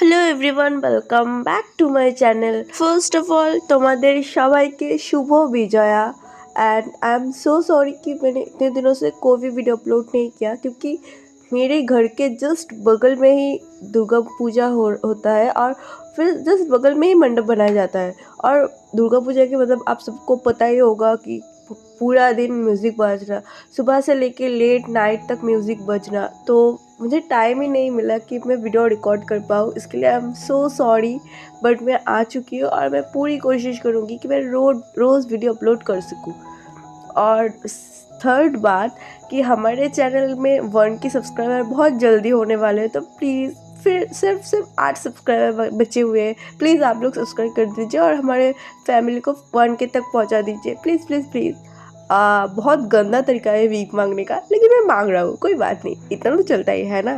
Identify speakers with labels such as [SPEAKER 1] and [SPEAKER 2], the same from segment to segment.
[SPEAKER 1] Hello everyone, welcome back to my channel. First of all তোমাদের সবাইকে শুভ Bijoya. And I am so sorry कि मैंने इतने दिनों से कोई भी वीडियो अपलोड नहीं किया, क्योंकि मेरे घर के जस्ट बगल में ही दुर्गा पूजा होता है और फिर जस्ट बगल में ही मंडप बनाया जाता है। और दुर्गा पूजा के मतलब आप सबको पता ही होगा कि पूरा दिन म्यूज़िक बजना, सुबह से लेके लेट नाइट तक म्यूज़िक बजना, तो मुझे टाइम ही नहीं मिला कि मैं वीडियो रिकॉर्ड कर पाऊँ। इसके लिए आई एम सो सॉरी, बट मैं आ चुकी हूँ और मैं पूरी कोशिश करूँगी कि मैं रोज़ वीडियो अपलोड कर सकूँ। और थर्ड बात कि हमारे चैनल में 1 की सब्सक्राइबर बहुत जल्दी होने वाले हैं, तो प्लीज़ फिर सिर्फ 8 सब्सक्राइबर बचे हुए हैं। प्लीज़ आप लोग सब्सक्राइब कर दीजिए और हमारे फैमिली को 1 के तक पहुंचा दीजिए, प्लीज़ प्लीज़ प्लीज़। बहुत गंदा तरीका है वीक मांगने का, लेकिन मैं मांग रहा हूँ, कोई बात नहीं, इतना तो चलता ही है ना।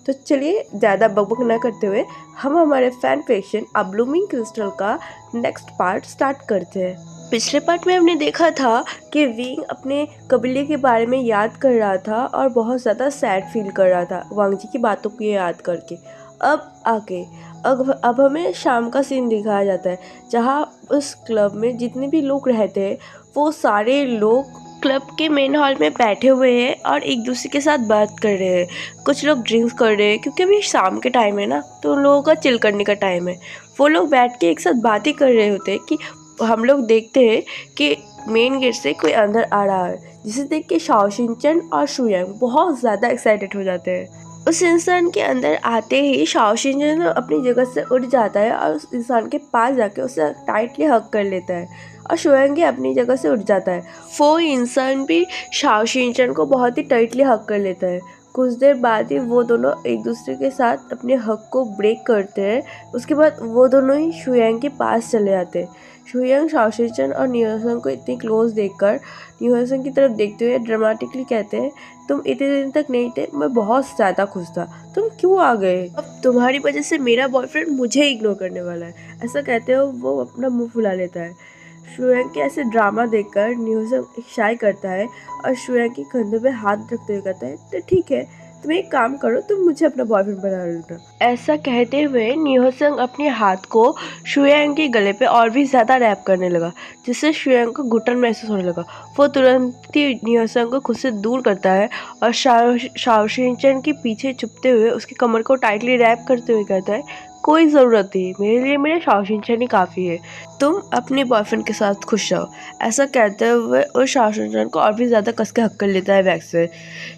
[SPEAKER 1] तो चलिए ज़्यादा बकबक ना करते हुए हम हमारे फैन फिक्शन अ ब्लूमिंग क्रिस्टल का नेक्स्ट पार्ट स्टार्ट करते हैं। पिछले पार्ट में हमने देखा था कि विंग अपने कबीले के बारे में याद कर रहा था और बहुत ज़्यादा सैड फील कर रहा था वांग जी की बातों को याद करके। अब हमें शाम का सीन दिखाया जाता है, जहाँ उस क्लब में जितने भी लोग रहते हैं वो सारे लोग क्लब के मेन हॉल में बैठे हुए हैं और एक दूसरे के साथ बात कर रहे हैं। कुछ लोग ड्रिंक्स कर रहे हैं, क्योंकि अभी शाम के टाइम है ना, तो उन लोगों का चिल करने का टाइम है। वो लोग बैठ के एक साथ बातें कर रहे होते हैं कि हम लोग देखते हैं कि मेन गेट से कोई अंदर आ रहा है, जिसे देख के शाओ शिनचन और शुयांग बहुत ज़्यादा एक्साइटेड हो जाते हैं। उस इंसान के अंदर आते ही शाओ शिनचन अपनी जगह से उठ जाता है और उस इंसान के पास जाके उसे टाइटली हग कर लेता है और शुयांग अपनी जगह से उठ जाता है। वो इंसान भी शाओ शिनचन को बहुत ही टाइटली हग कर लेता है। कुछ देर बाद ही वो दोनों एक दूसरे के साथ अपने हक को ब्रेक करते हैं। उसके बाद वो दोनों ही शुयांग के पास चले जाते हैं। शुयांग शाओ शिनचन और नियोसंग को इतनी क्लोज देखकर नियोसंग की तरफ देखते हुए ड्रामेटिकली कहते हैं, तुम इतने दिन तक नहीं थे, मैं बहुत ज़्यादा खुश था, तुम क्यों आ गए? अब तुम्हारी वजह से मेरा बॉयफ्रेंड मुझे इग्नोर करने वाला है। ऐसा कहते हो वो अपना मुंह फुला लेता है। शुयांग के ऐसे ड्रामा देखकर नियोसंग शाय करता है और शुयांग के कंधों पे हाथ रखते हुए कहता है, तो ठीक है, तुम एक काम करो, तुम मुझे अपना बॉयफ्रेंड बना लेना। ऐसा कहते हुए नियोसंग अपने हाथ को शुयांग के गले पे और भी ज़्यादा रैप करने लगा, जिससे शुयांग को घुटन महसूस होने लगा। वो तुरंत ही नियोसंग को खुद से दूर करता है और शाओ शिनचन के पीछे छुपते हुए उसकी कमर को टाइटली रैप करते हुए कहता है, कोई ज़रूरत नहीं, मेरे लिए मेरे शाओ शिनचन ही काफ़ी है, तुम अपने बॉयफ्रेंड के साथ खुश रहो। ऐसा कहते हुए उस शाओ शिनचन को और भी ज़्यादा कस के हक कर लेता है बैक से।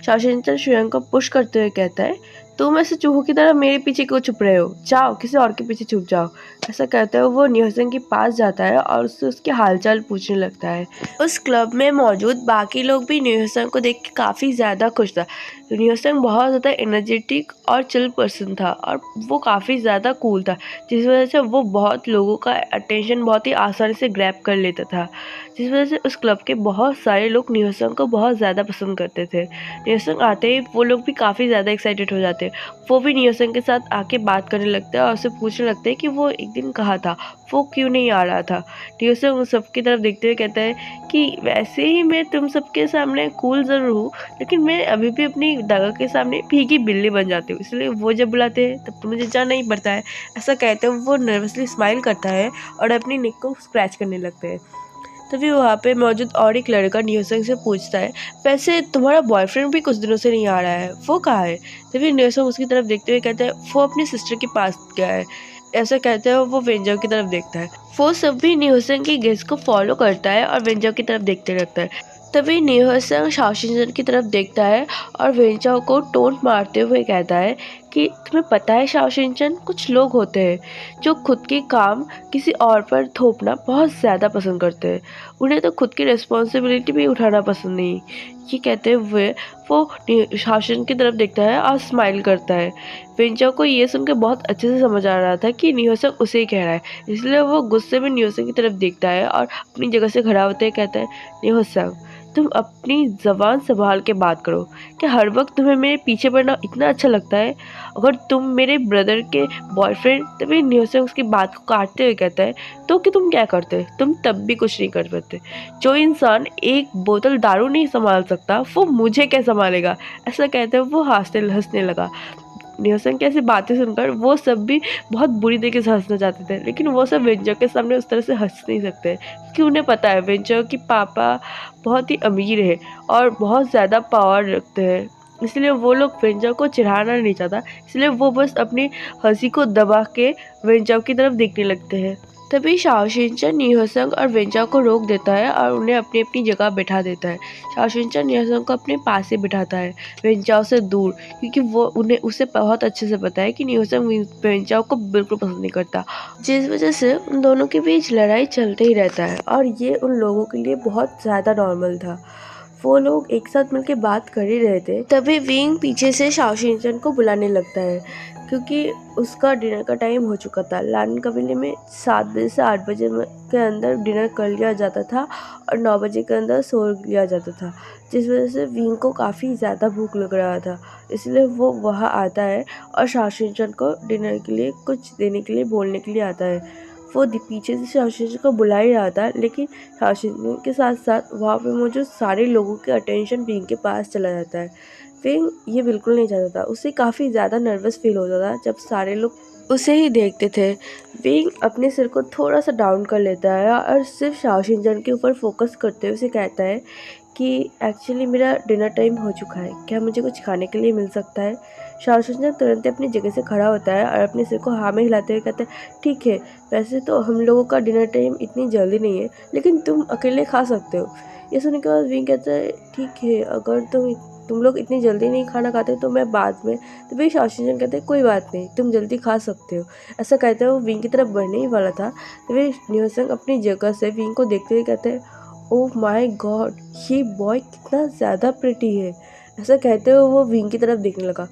[SPEAKER 1] शाओ शिनचन शुयांग को पुश करते हुए कहता है, तुम ऐसे चूहों की तरह मेरे पीछे क्यों छुप रहे हो, जाओ किसी और के पीछे छुप जाओ। ऐसा कहते हुए वो नियोसंग के पास जाता है और उससे उसके हालचाल पूछने लगता है। उस क्लब में मौजूद बाकी लोग भी नियोसंग को देख के काफ़ी ज़्यादा खुश था। नियोसंग बहुत ज़्यादा एनर्जेटिक और चिल पर्सन था और वो काफ़ी ज़्यादा कूल था, जिस वजह से वो बहुत लोगों का अटेंशन बहुत ही आसानी से ग्रैब कर लेता था, जिस वजह से उस क्लब के बहुत सारे लोग नियोसंग को बहुत ज़्यादा पसंद करते थे। नियोसंग आते ही वो लोग भी काफ़ी ज़्यादा एक्साइटेड हो जाते हैं। वो भी नियोसंग के साथ आके बात करने लगते हैं और उससे पूछने लगते हैं कि वो एक दिन कहा था, वो क्यों नहीं आ रहा था। नियोसंग उन सबकी तरफ देखते हुए कहता है कि वैसे ही मैं तुम सबके सामने कूल ज़रूर हूँ, लेकिन मैं अभी भी अपनी दागा के सामने भीगी बिल्ली बन जाती हूँ, इसलिए वो जब बुलाते हैं तब तो मुझे जाना ही पड़ता है। ऐसा कहते हुए वो नर्वसली स्माइल करता है और अपनी नेक को स्क्रैच करने लगते हैं। तभी वहाँ पे मौजूद और एक लड़का नियोसंग से पूछता है, वैसे तुम्हारा बॉयफ्रेंड भी कुछ दिनों से नहीं आ रहा है, वो कहाँ है? तभी नियोसंग उसकी तरफ देखते हुए कहता है, वो अपनी सिस्टर के पास गया है। ऐसा कहते हुए वो वेंजो की तरफ देखता है। वो सब भी नियोसंग की गेस को फॉलो करता है और वेंजो की तरफ देखते रहता है। तभी नियोसंग शाओ शिनचन की तरफ देखता है और वेंजो को टोंट मारते हुए कहता है कि तुम्हें पता है शाओ शिनचन, कुछ लोग होते हैं जो खुद के काम किसी और पर थोपना बहुत ज़्यादा पसंद करते हैं, उन्हें तो खुद की रिस्पॉन्सिबिलिटी भी उठाना पसंद नहीं। ये कहते हुए वो शाओ शिनचन की तरफ देखता है और स्माइल करता है। वेंजो को ये सुनकर बहुत अच्छे से समझ आ रहा था कि नियोसंग उसे ही कह रहा है, इसलिए वो गुस्से में नियोसंग की तरफ देखता है और अपनी जगह से खड़ा होते हुए कहता है, नियोसंग, तुम अपनी ज़बान संभाल के बात करो। क्या हर वक्त तुम्हें मेरे पीछे पड़ना इतना अच्छा लगता है? अगर तुम मेरे ब्रदर के बॉयफ्रेंड, तभी नियोसंग उसकी बात को काटते हुए कहता है, तो कि तुम क्या करते? तुम तब भी कुछ नहीं कर पाते। जो इंसान एक बोतल दारू नहीं संभाल सकता, वो मुझे क्या संभालेगा? ऐसा कहते हुए वो हंसने लगा। न्योसन की ऐसी बातें सुनकर वो सब भी बहुत बुरी तरीके से हंसना चाहते थे, लेकिन वो सब वेंचर के सामने उस तरह से हंस नहीं सकते क्योंकि उन्हें पता है वेंचर की पापा बहुत ही अमीर है और बहुत ज़्यादा पावर रखते हैं। इसलिए वो लोग वेंचर को चिढ़ाना नहीं चाहता, इसलिए वो बस अपनी हंसी को दबा के वेंचर की तरफ देखने लगते हैं। तभी शाओशिनचन न्योसंग और वेंचर को रोक देता है और उन्हें अपनी अपनी जगह बैठा देता है। शाओशिनचन न्योसंग को अपने पास ही बिठाता है, वेंचर से दूर, क्योंकि वो उसे बहुत अच्छे से पता है कि न्योसंग वेंचर को बिल्कुल पसंद नहीं करता, जिस वजह से उन दोनों के बीच लड़ाई चलते ही रहता है और ये उन लोगों के लिए बहुत ज़्यादा नॉर्मल था। वो लोग एक साथ मिलकर बात कर ही रहे थे, तभी विंग पीछे से शाओशिनचन को बुलाने लगता है क्योंकि उसका डिनर का टाइम हो चुका था। लान कबीले में 7 बजे से 8 बजे के अंदर डिनर कर लिया जाता था और 9 बजे के अंदर सो लिया जाता था, जिस वजह से विंग को काफ़ी ज़्यादा भूख लग रहा था। इसलिए वो वहाँ आता है और शाओशिनचन को डिनर के लिए कुछ देने के लिए बोलने के लिए आता है। वो पीछे से शाओशिनचन को बुला ही रहा था, लेकिन शाओशिनचन के साथ साथ वहाँ पे मौजूद सारे लोगों के अटेंशन विंग के पास चला जाता है। विंग ये बिल्कुल नहीं चाहता था, उसे काफ़ी ज़्यादा नर्वस फील होता था जब सारे लोग उसे ही देखते थे। विंग अपने सिर को थोड़ा सा डाउन कर लेता है और सिर्फ शाओशिनचन के ऊपर फोकस करते हुए उसे कहता है कि एक्चुअली मेरा डिनर टाइम हो चुका है, क्या मुझे कुछ खाने के लिए मिल सकता है। शाओशिनचन तुरंत अपनी जगह से खड़ा होता है और अपने सिर को हाँ में हिलाते हुए कहता है, ठीक है, वैसे तो हम लोगों का डिनर टाइम इतनी जल्दी नहीं है, लेकिन तुम अकेले खा सकते हो। ये सुनने के बाद विंग कहता है, ठीक है, अगर तुम लोग इतनी जल्दी नहीं खाना खाते तो मैं बाद में। तो फिर शाओशिनचन कहते हैं, कोई बात नहीं, तुम जल्दी खा सकते हो। ऐसा कहते हुए वो विंग की तरफ बढ़ने ही वाला था, तो फिर न्योसंग अपनी जगह से विंग को देखते हुए कहते हैं, ओह माय गॉड, ये बॉय कितना ज़्यादा प्रिटी है। ऐसा कहते हुए वो विंग की तरफ देखने लगा।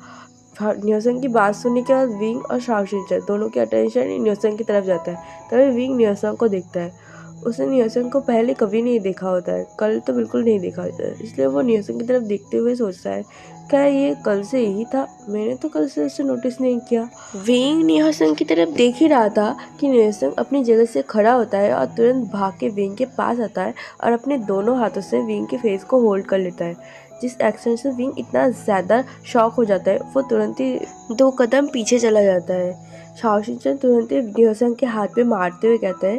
[SPEAKER 1] न्योसंग की बात सुनने के बाद विंग और शाओशिनचन दोनों की अटेंशन न्योसंग की तरफ जाता है। तभी विंग न्योसंग को देखता है। उसने न्योसंग को पहले कभी नहीं देखा होता है, कल तो बिल्कुल नहीं देखा होता है, इसलिए वो न्योसंग की तरफ देखते हुए सोचता है, क्या ये कल से यही था, मैंने तो कल से उसे नोटिस नहीं किया। विंग न्योसंग की तरफ देख ही रहा था कि न्योसंग अपनी जगह से खड़ा होता है और तुरंत भाग के विंग के पास आता है और अपने दोनों हाथों से विंग के फेस को होल्ड कर लेता है। जिस एक्शन से विंग इतना ज़्यादा शॉक हो जाता है, वो तुरंत ही 2 कदम पीछे चला जाता है। शाओशिनचन तुरंत ही न्योसंग के हाथ पे मारते हुए कहता है,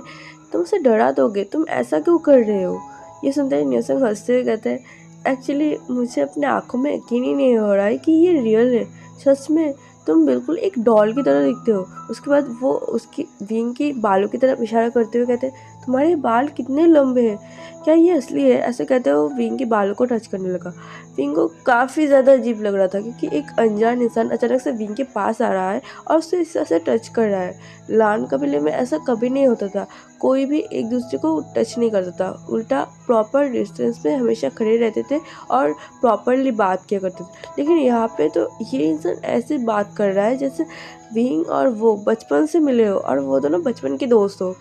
[SPEAKER 1] तुम उसे डरा दोगे, तुम ऐसा क्यों कर रहे हो। ये सुनते ही न्योसंग हंसते हुए कहता है, एक्चुअली मुझे अपने आँखों में यकीन ही नहीं हो रहा है कि ये रियल है, सच में तुम बिल्कुल एक डॉल की तरह दिखते हो। उसके बाद वो उसकी विंग की बालों की तरफ इशारा करते हुए कहते हैं, तुम्हारे बाल कितने लंबे हैं, क्या ये असली है। ऐसे कहते हुए वो विंग के बालों को टच करने लगा। विंग को काफ़ी ज़्यादा अजीब लग रहा था क्योंकि एक अनजान इंसान अचानक से विंग के पास आ रहा है और उसे इस तरह से टच कर रहा है। लान कबीले में ऐसा कभी नहीं होता था, कोई भी एक दूसरे को टच नहीं करता था, उल्टा प्रॉपर डिस्टेंस में हमेशा खड़े रहते थे और प्रॉपरली बात किया करते थे। लेकिन यहाँ पे तो ये इंसान ऐसे बात कर रहा है जैसे विंग और वो बचपन से मिले हो और वो दोनों बचपन के दोस्त हो।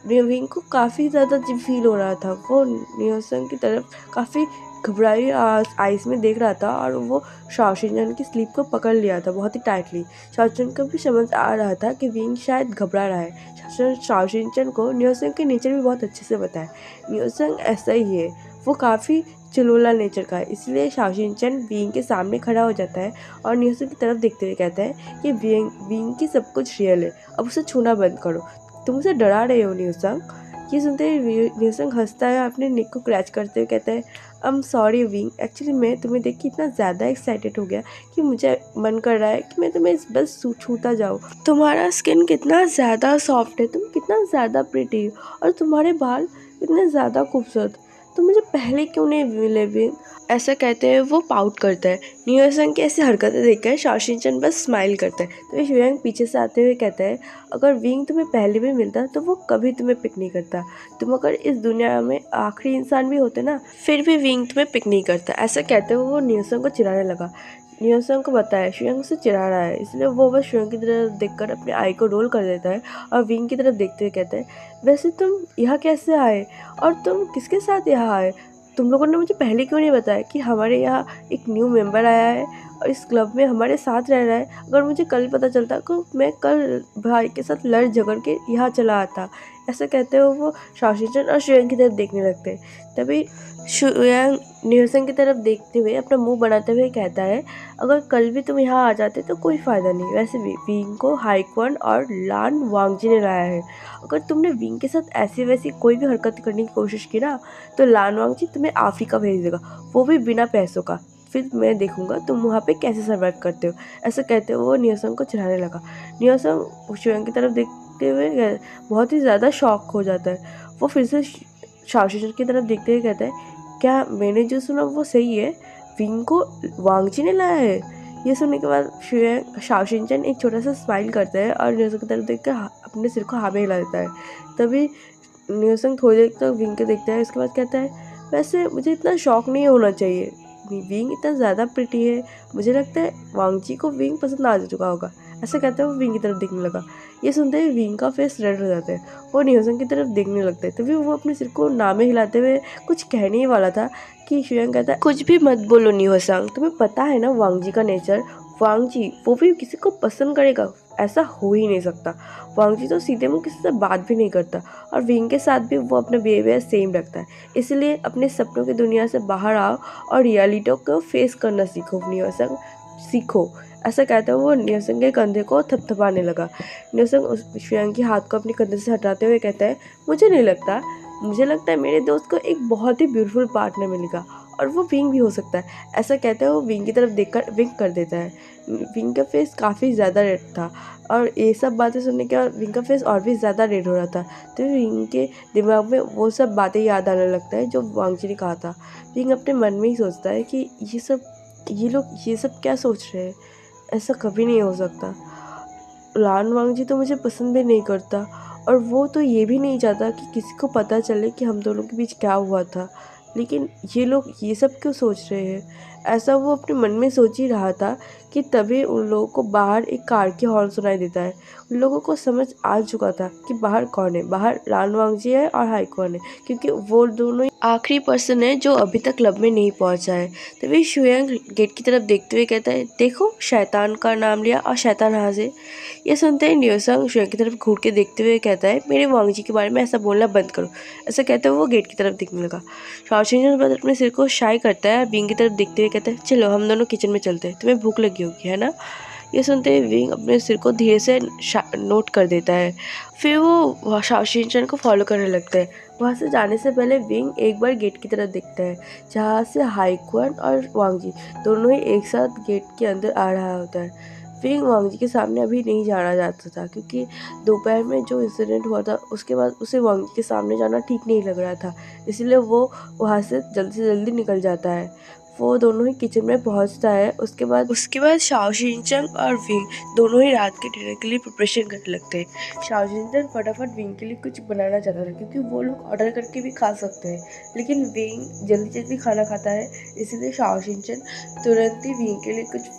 [SPEAKER 1] विंग को काफ़ी ज़्यादा अजीब फील हो रहा था, वो न्योसंग की तरफ काफ़ी घबराई आइस में देख रहा था और वो शाओशिनचन की स्लीप को पकड़ लिया था बहुत ही टाइटली। शाओशिनचन को भी समझ आ रहा था कि विंग शायद घबरा रहा है। शाओशिनचन को न्योसंग के नेचर भी बहुत अच्छे से पता है, न्योसंग ऐसा ही है, वो काफ़ी चुलबुला नेचर का है। इसलिए शाओशिनचन विंग के सामने खड़ा हो जाता है और न्योसंग की तरफ देखते हुए कहता है कि विंग की सब कुछ रियल है, अब उसे छूना बंद करो, तुम उसे डरा रहे हो न्योसंग। ये सुनते ही न्योसंग हंसता है, अपने नेक को क्रैच करते हुए कहता है, I am sorry wing, actually मैं तुम्हें देख के इतना ज़्यादा एक्साइटेड हो गया कि मुझे मन कर रहा है कि मैं तुम्हें बस छूता जाऊँ। तुम्हारा स्किन कितना ज़्यादा सॉफ्ट है, तुम कितना ज़्यादा प्रिटी हो और तुम्हारे बाल इतने ज़्यादा खूबसूरत, तुम मुझे पहले क्यों नहीं मिले विंग। ऐसा कहते हुए वो पाउट करता है। न्योसंग की ऐसी हरकतें देखकर शाओशिनचन बस स्माइल करता है। तो विंग पीछे से आते हुए कहता है, अगर विंग तुम्हें पहले भी मिलता तो वो कभी तुम्हें पिक नहीं करता, तुम अगर इस दुनिया में आखिरी इंसान भी होते ना, फिर भी विंग तुम्हें पिक नहीं करता। ऐसा कहते हुए वो न्योसंग को चिढ़ाने लगा। न्योसंग को बताया शुयांग उसे चिढ़ा रहा है, इसलिए वो बस शुयांग की तरफ देखकर अपने आई को रोल कर देता है और विंग की तरफ देखते हुए कहता है, वैसे तुम यहाँ कैसे आए और तुम किसके साथ यहाँ आए, तुम लोगों ने मुझे पहले क्यों नहीं बताया कि हमारे यहाँ एक न्यू मेंबर आया है और इस क्लब में हमारे साथ रह रहा है। अगर मुझे कल पता चलता तो मैं कल भाई के साथ लड़ झगड़ के यहाँ चला आता। ऐसा कहते हुए वो शाओशिंचन और शुयांग की तरफ देखने लगते। तभी शुयांग न्योसन की तरफ देखते हुए अपना मुंह बनाते हुए कहता है, अगर कल भी तुम यहाँ आ जाते तो कोई फ़ायदा नहीं। वैसे भी विंग को हाइक्वन और लान वांगजी ने लाया है। अगर तुमने विंग के साथ ऐसी वैसी कोई भी हरकत करने की कोशिश की ना तो लान वांगजी तुम्हें अफ्रीका भेज देगा, वो भी बिना पैसों का। फिर मैं देखूंगा तुम वहाँ पे कैसे सर्वाइव करते हो। ऐसा कहते हुए वो न्योसन को चिढ़ाने लगा। न्योसन शुयांग की तरफ देखते हुए बहुत ही ज़्यादा शॉक हो जाता है। वो फिर से शाओशिंचन की तरफ देखते हुए कहता है, क्या मैंने जो सुना वो सही है? विंग को वांगजी ने लाया है? ये सुनने के बाद शाओशिंचन एक छोटा सा स्माइल करता है और न्योसन की तरफ देख कर अपने सिर को हाँ में हिला देता है। तभी न्योसन थोड़ी देर तक विंग को देखता है, उसके बाद कहता है, वैसे मुझे इतना शौक नहीं होना चाहिए। विंग इतना ज़्यादा प्रिटी है, मुझे लगता है वांगजी को विंग पसंद आ चुका होगा। ऐसा कहते हुए वो विंग की तरफ देखने लगा। ये सुनते ही विंग का फेस रेड हो जाता है। वो न्योसन की तरफ देखने लगता है। तभी वो अपने सिर को नामे हिलाते हुए कुछ कहने ही वाला था कि शुयांग कहता है, कुछ भी मत बोलो न्योसन, तुम्हें पता है ना वांगजी का नेचर। वांगजी वो भी किसी को पसंद करेगा, ऐसा हो ही नहीं सकता। वांगजी तो सीधे मुंह किसी से बात भी नहीं करता और विंग के साथ भी वो अपना बिहेवियर सेम रखता है। इसलिए अपने सपनों की दुनिया से बाहर आओ और रियलिटी को फेस करना सीखो न्योसन, सीखो। ऐसा कहते हुए वो न्योसन के कंधे को थपथपाने लगा। न्योसन शुयांग के हाथ को अपने कंधे से हटाते हुए कहता है, मुझे लगता है मेरे दोस्त को एक बहुत ही ब्यूटीफुल पार्टनर मिलेगा और वो विंग भी हो सकता है। ऐसा कहते हुए वो विंग की तरफ देखकर विंग कर देता है। विंग का फेस काफ़ी ज़्यादा रेड था और ये सब बातें सुनने के बाद विंग का फेस और भी ज़्यादा रेड हो रहा था। तो विंग के दिमाग में वो सब बातें याद आने लगता है जो वांगजी ने कहा था। विंग अपने मन में ही सोचता है कि ये लोग ये सब क्या सोच रहे हैं, ऐसा कभी नहीं हो सकता। लान वांगजी तो मुझे पसंद भी नहीं करता और वो तो ये भी नहीं चाहता कि किसी को पता चले कि हम दोनों के बीच क्या हुआ था। लेकिन ये लोग ये सब क्यों सोच रहे हैं? ऐसा वो अपने मन में सोच ही रहा था कि तभी उन लोगों को बाहर एक कार की हॉर्न सुनाई देता है। उन लोगों को समझ आ चुका था कि बाहर कौन है। बाहर लान वांगजी है और हाइक्वन है, क्योंकि वो दोनों ही आखिरी पर्सन है जो अभी तक क्लब में नहीं पहुंचा है। तभी शुयांग गेट की तरफ देखते हुए कहता है, देखो शैतान का नाम लिया और शैतान हाजिर। ये सुनते ही न्योसन शुयांग की तरफ घूर के देखते हुए कहता है, मेरे वांगजी के बारे में ऐसा बोलना बंद करो। ऐसा कहते हुए वो गेट की तरफ देखने लगा। शाओशिंचन अपने सिर को शाई करता है, विंग की तरफ देखते हुए कहता है, चलो हम दोनों किचन में चलते हैं, तुम्हें भूख लगी होगी है ना। ये सुनते ही विंग अपने सिर को धीरे से नोट कर देता है। फिर वो शाओशिंचन को फॉलो करने लगता है। वहाँ से जाने से पहले विंग एक बार गेट की तरफ देखता है, जहाँ से हाइक्वन और वांगजी दोनों ही एक साथ गेट के अंदर आ रहा होता है। विंग वांगजी के सामने अभी नहीं जाना चाहता था, क्योंकि दोपहर में जो इंसिडेंट हुआ था उसके बाद उसे वांगजी के सामने जाना ठीक नहीं लग रहा था। इसलिए वो वहाँ से जल्दी निकल जाता है। वो दोनों ही किचन में पहुंचता है। उसके बाद शाओशिंचन और विंग दोनों ही रात के डिनर के लिए प्रिपरेशन करने लगते हैं। शाओशिंचन फटाफट विंग के लिए कुछ बनाना चाहता था, क्योंकि वो लोग ऑर्डर करके भी खा सकते हैं, लेकिन विंग जल्दी खाना खाता है। इसीलिए शाओशिंचन तुरंत ही विंग के लिए कुछ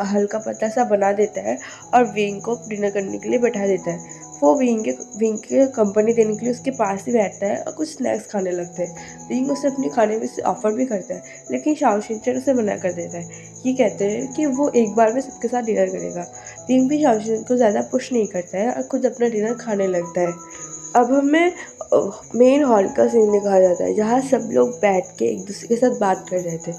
[SPEAKER 1] हल्का पतला सा बना देता है और विंग को डिनर करने के लिए बैठा देता है। वो विंग के कंपनी देने के लिए उसके पास ही बैठता है और कुछ स्नैक्स खाने लगते हैं। विंग उसे अपने खाने में से ऑफर भी करता है, लेकिन शाओशिंचन उसे मना कर देता है। ये कहते हैं कि वो एक बार में सबके साथ डिनर करेगा। विंग भी शाओशिंचन को ज़्यादा पुश नहीं करता है और खुद अपना डिनर खाने लगता है। अब हमें मेन हॉल का सीन दिखाया जाता है, जहाँ सब लोग बैठ के एक दूसरे के साथ बात कर रहे थे।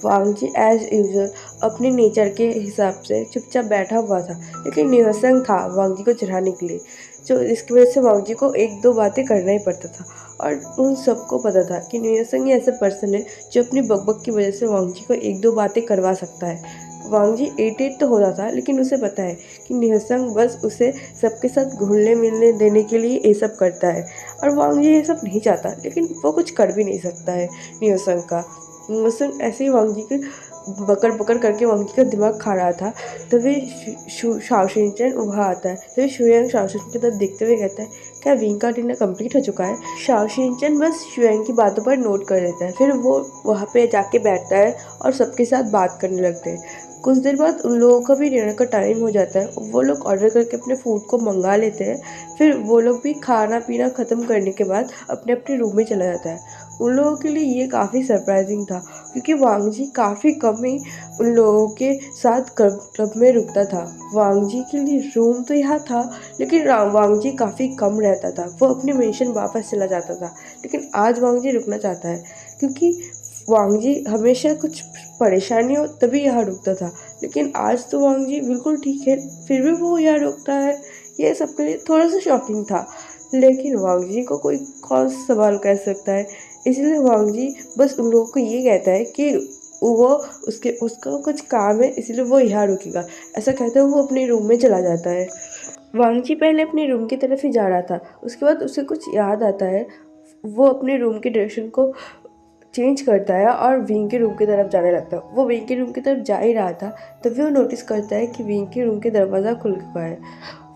[SPEAKER 1] वांगजी एज यूजुअल अपने नेचर के हिसाब से चुपचाप बैठा हुआ था, लेकिन न्योसन था वांगजी को चिढ़ाने के लिए, जो इसकी वजह से वांगजी को एक दो बातें करना ही पड़ता था। और उन सबको पता था कि न्योसन ही ऐसा पर्सन है जो अपनी बकबक की वजह से वांगजी को एक दो बातें करवा सकता है। वांगजी 88 तो होता था, लेकिन उसे पता है कि न्योसन बस उसे सबके साथ घुलने मिलने देने के लिए ये सब करता है, और वांगजी ये सब नहीं चाहता, लेकिन वो कुछ कर भी नहीं सकता है न्योसन का। न्योसन ऐसे ही वांगजी के बकर करके वांगजी का दिमाग खा रहा था। तभी शाओशिंचन वहाँ आता है। तभी शुयांग शाओशिंचन की तरफ देखते हुए कहता है, क्या विंग का डिनर कंप्लीट हो चुका है? शाओशिंचन बस शुयांग की बातों पर नोट कर देता है। फिर वो वहाँ पे जाके बैठता है और सबके साथ बात करने लगते हैं। कुछ देर बाद उन लोगों का भी डिनर का टाइम हो जाता है। वो लोग ऑर्डर करके अपने फूड को मंगा लेते हैं। फिर वो लोग भी खाना पीना ख़त्म करने के बाद अपने अपने रूम में चला जाता है। उन लोगों के लिए ये काफ़ी सरप्राइजिंग था, क्योंकि वांग जी काफ़ी कम ही उन लोगों के साथ क्लब में रुकता था। वांग जी के लिए रूम तो यहाँ था, लेकिन वांग जी काफ़ी कम रहता था। वो अपनी मेंशन वापस चला जाता था, लेकिन आज वांग जी रुकना चाहता है, क्योंकि वांग जी हमेशा कुछ परेशानी हो तभी यहाँ रुकता था, लेकिन आज तो वांग जी बिल्कुल ठीक है, फिर भी वो यहाँ रुकता है। ये सबके लिए थोड़ा सा शॉकिंग था, लेकिन वांग जी को कोई कौन सा सवाल कर सकता है, इसलिए वांग जी बस उन लोगों को ये कहता है कि वो उसका कुछ काम है, इसलिए वो यहाँ रुकेगा। ऐसा कहते हुए वो अपने रूम में चला जाता है। वांग जी पहले अपने रूम की तरफ ही जा रहा था, उसके बाद उसे कुछ याद आता है। वो अपने रूम के डायरेक्शन को चेंज करता है और विंग के रूम की तरफ जाने लगता है। वो विंग के रूम की तरफ जा ही रहा था, तभी वो नोटिस करता है कि विंग के रूम के दरवाज़ा खुल चुका है।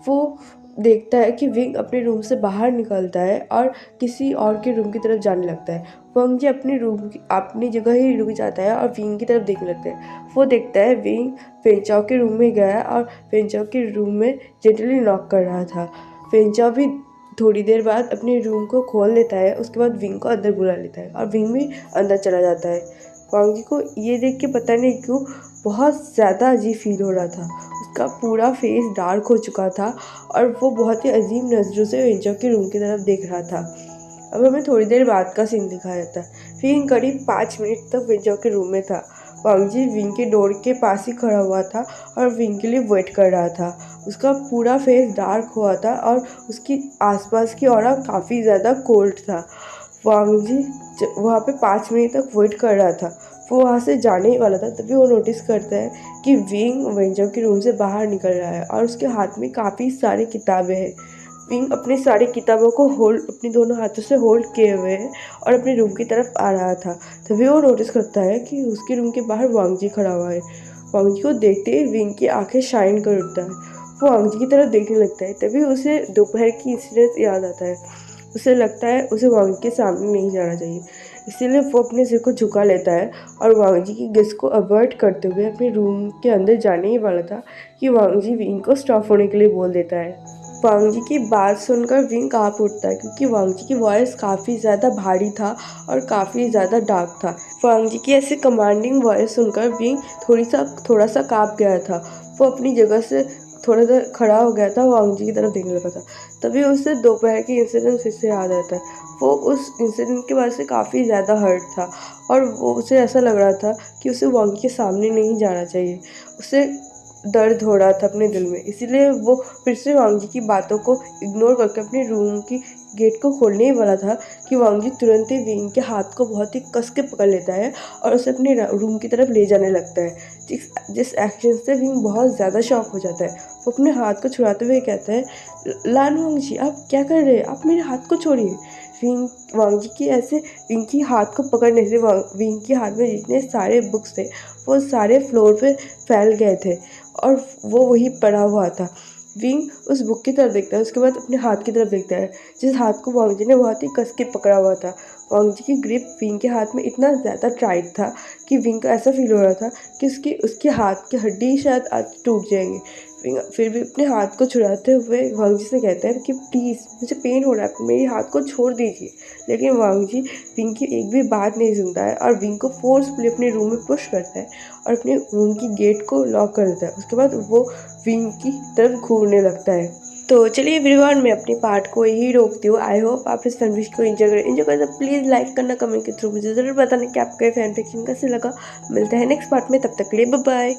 [SPEAKER 1] वो देखता है कि विंग अपने रूम से बाहर निकलता है और किसी और के रूम की तरफ जाने लगता है। वांग जी अपनी जगह ही रुक जाता है और विंग की तरफ देखने लगता है। वो देखता है विंग फेंचाओ के रूम में गया और फेंचाओ के रूम में जेंटली नॉक कर रहा था। फेंचाओ भी थोड़ी देर बाद अपने रूम को खोल देता है, उसके बाद विंग को अंदर बुला लेता है और विंग भी अंदर चला जाता है। वांग जी को ये देख के पता नहीं क्यों बहुत ज़्यादा अजीब फील हो रहा था। उसका पूरा फेस डार्क हो चुका था और वो बहुत ही अजीब नज़रों से वेंचर के रूम की तरफ देख रहा था। अब हमें थोड़ी देर बाद का सीन दिखाया जाता है। विंग करीब 5 मिनट तक वेंचर के रूम में था। वांग जी विंग के डोर के पास ही खड़ा हुआ था और विंग के लिए वेट कर रहा था। उसका पूरा फेस डार्क हुआ था और उसकी आसपास की ऑरा काफ़ी ज़्यादा कोल्ड था। वांग जी वहाँ पे 5 मिनट तक वेट कर रहा था। वो वहाँ से जाने ही वाला था, तभी वो नोटिस करता है कि विंग वेंचर के रूम से बाहर निकल रहा है और उसके हाथ में काफ़ी सारी किताबें हैं। विंग अपनी सारी किताबों को अपने दोनों हाथों से होल्ड किए हुए है और अपने रूम की तरफ आ रहा था। तभी वो नोटिस करता है कि उसके रूम के बाहर वांग जी खड़ा हुआ है। वांग जी को देखते ही विंग की आंखें शाइन कर उठता है। वो वांग जी की तरफ देखने लगता है, तभी उसे दोपहर की इंसिडेंट याद आता है। उसे लगता है उसे वांग के सामने नहीं जाना चाहिए, इसीलिए वो अपने सिर को झुका लेता है और वांग जी की गेस को अवॉइड करते हुए अपने रूम के अंदर जाने ही वाला था कि वांग जी विंग को स्टॉप होने के लिए बोल देता है। वांग जी की बात सुनकर विंग काँप उठता है, क्योंकि वांग जी की वॉइस काफ़ी ज़्यादा भारी था और काफ़ी ज़्यादा डार्क था। वांग जी की ऐसी कमांडिंग वॉइस सुनकर विंग थोड़ा सा काँप गया था। वो अपनी जगह से थोड़ा सा खड़ा हो गया था, वांग जी की तरफ देखने लगा था। तभी उसे दोपहर की इंसिडेंट फिर से याद आता है। वो उस इंसिडेंट के वजह से काफ़ी ज़्यादा हर्ट था और उसे ऐसा लग रहा था कि उसे वांग जी के सामने नहीं जाना चाहिए। उसे दर्द हो रहा था अपने दिल में, इसीलिए वो फिर से वांग जी की बातों को इग्नोर करके अपने रूम की गेट को खोलने ही वाला था कि वांग जी तुरंत ही विंग के हाथ को बहुत ही कस के पकड़ लेता है और उसे अपने रूम की तरफ ले जाने लगता है। जिस एक्शन से विंग बहुत ज़्यादा शॉक हो जाता है। वो अपने हाथ को छुड़ाते हुए कहता है, लान वांग जी, आप क्या कर रहे हैं? आप मेरे हाथ को छोड़िए। वांग जी की ऐसे विंग की हाथ को पकड़ने से विंग के हाथ में जितने सारे बुक्स थे वो सारे फ्लोर पे फैल गए थे और वो वहीं पड़ा हुआ था। विंग उस बुक की तरफ देखता है, उसके बाद अपने हाथ की तरफ देखता है, जिस हाथ को वांग जी ने बहुत ही कस के पकड़ा हुआ था। वांग जी की ग्रिप विंग के हाथ में इतना ज़्यादा टाइट था कि विंग को ऐसा फील हो रहा था कि उसके हाथ की हड्डी शायद आज टूट जाएंगे। विंग फिर भी अपने हाथ को छुड़ाते हुए वांग जी से कहता है कि प्लीज़ मुझे पेन हो रहा है, मेरे हाथ को छोड़ दीजिए। लेकिन वांग जी विंग की एक भी बात नहीं सुनता है और विंग को फोर्सफुली अपने रूम में पुश करता है और अपने रूम की गेट को लॉक कर देता है। उसके बाद वो विंग की तरफ घूरने लगता है। तो चलिए एवरीवन, मैं अपनी पार्ट को यही रोकती हूँ। आई होप आप इस फैन फिक्शन को एंजॉय करें तो प्लीज़ लाइक करना, कमेंट के थ्रू मुझे ज़रूर बताना कि आपका फैन फिक्शन कैसे लगा। मिलते हैं नेक्स्ट पार्ट में, तब तक के लिए बाय बाय।